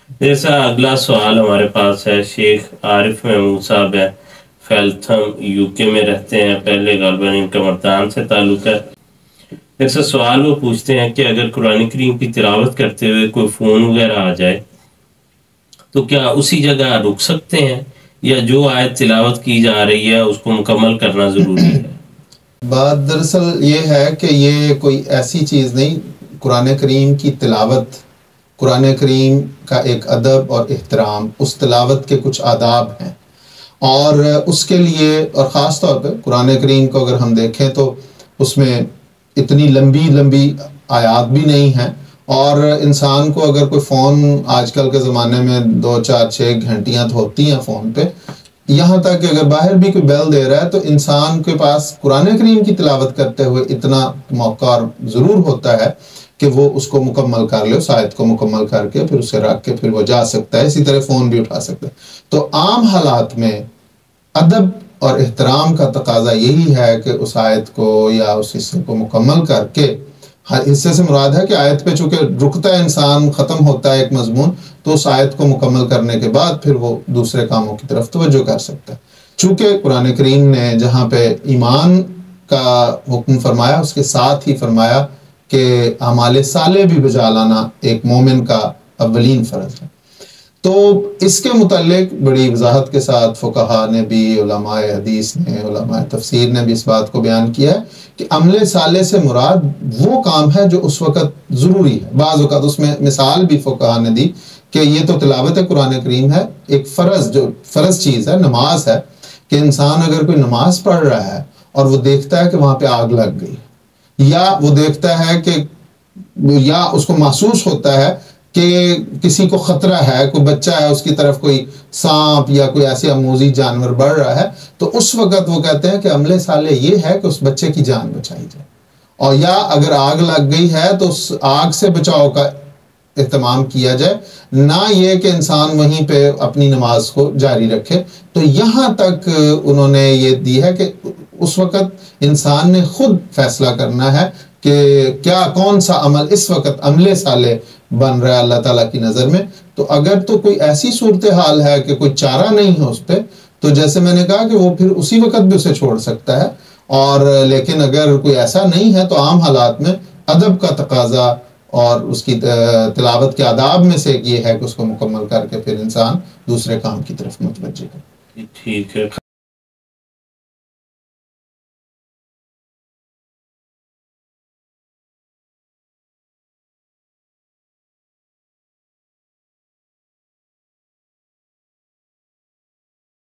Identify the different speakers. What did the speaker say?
Speaker 1: جیسا اگلا سوال ہمارے پاس ہے، شیخ عارف محمود صاحب ہے، فیلتھم یو کے میں رہتے ہیں، پہلے غالباً ان کا مردان سے تعلق ہے۔ جیسا سوال وہ پوچھتے ہیں کہ اگر قرآن کریم کی تلاوت کرتے ہوئے کوئی فون وغیرہ آ جائے تو کیا اسی جگہ رک سکتے ہیں، یا جو آیت تلاوت کی جا رہی ہے اس کو مکمل کرنا ضروری ہے؟
Speaker 2: بات دراصل یہ ہے کہ یہ کوئی ایسی چیز نہیں، قرآن کریم کی تلاوت، قرآن کریم کا ایک ادب اور احترام، اس تلاوت کے کچھ آداب ہیں، اور اس کے لیے، اور خاص طور پہ قرآن کریم کو اگر ہم دیکھیں تو اس میں اتنی لمبی لمبی آیات بھی نہیں ہیں، اور انسان کو اگر کوئی فون آج کل کے زمانے میں 2 4 6 گھنٹیاں تو ہوتی ہیں فون پہ، یہاں تک کہ اگر باہر بھی کوئی بیل دے رہا ہے تو انسان کے پاس قرآن کریم کی تلاوت کرتے ہوئے اتنا موقع ضرور ہوتا ہے کہ وہ اس کو مکمل کر لے، اس آیت کو مکمل کر کے پھر اسے رکھ کے پھر وہ جا سکتا ہے، اسی طرح فون بھی اٹھا سکتا ہے۔ تو عام حالات میں ادب اور احترام کا تقاضا یہی ہے کہ اس آیت کو یا اس حصے کو مکمل کر کے، ہر حصے سے مراد ہے کہ آیت پہ چونکہ رکتا ہے انسان، ختم ہوتا ہے ایک مضمون، تو اس آیت کو مکمل کرنے کے بعد پھر وہ دوسرے کاموں کی طرف توجہ کر سکتا ہے۔ چونکہ قرآن کریم نے جہاں پہ ایمان کا حکم فرمایا، اس کے ساتھ ہی فرمایا کہ اعمال صالح بھی بجا لانا ایک مومن کا اولین فرض ہے، تو اس کے متعلق بڑی وضاحت کے ساتھ فقہاء نے بھی، علماء حدیث نے، علماء تفسیر نے بھی اس بات کو بیان کیا ہے کہ عمل صالح سے مراد وہ کام ہے جو اس وقت ضروری ہے۔ بعض اوقات اس میں مثال بھی فقہاء نے دی کہ یہ تو تلاوت قرآن کریم ہے، ایک فرض، جو فرض چیز ہے، نماز ہے، کہ انسان اگر کوئی نماز پڑھ رہا ہے اور وہ دیکھتا ہے کہ وہاں پہ آگ لگ گئی، یا وہ دیکھتا ہے کہ، یا اس کو محسوس ہوتا ہے کہ کسی کو خطرہ ہے، کوئی بچہ ہے، اس کی طرف کوئی سانپ یا کوئی ایسے آموزی جانور بڑھ رہا ہے، تو اس وقت وہ کہتے ہیں کہ عمل صالح یہ ہے کہ اس بچے کی جان بچائی جائے، اور یا اگر آگ لگ گئی ہے تو اس آگ سے بچاؤ کا اہتمام کیا جائے، نہ یہ کہ انسان وہیں پہ اپنی نماز کو جاری رکھے۔ تو یہاں تک انہوں نے یہ دی ہے کہ اس وقت انسان نے خود فیصلہ کرنا ہے کہ کیا، کون سا عمل اس وقت عمل صالح بن رہا ہے اللہ تعالیٰ کی نظر میں۔ تو اگر تو کوئی ایسی صورتحال ہے کہ کوئی چارہ نہیں ہے اس پہ، تو جیسے میں نے کہا کہ وہ پھر اسی وقت بھی اسے چھوڑ سکتا ہے، اور لیکن اگر کوئی ایسا نہیں ہے تو عام حالات میں ادب کا تقاضا اور اس کی تلاوت کے آداب میں سے ایک یہ ہے کہ اس کو مکمل کر کے پھر انسان دوسرے کام کی طرف متوجہ کرے۔
Speaker 1: ٹھیک ہے۔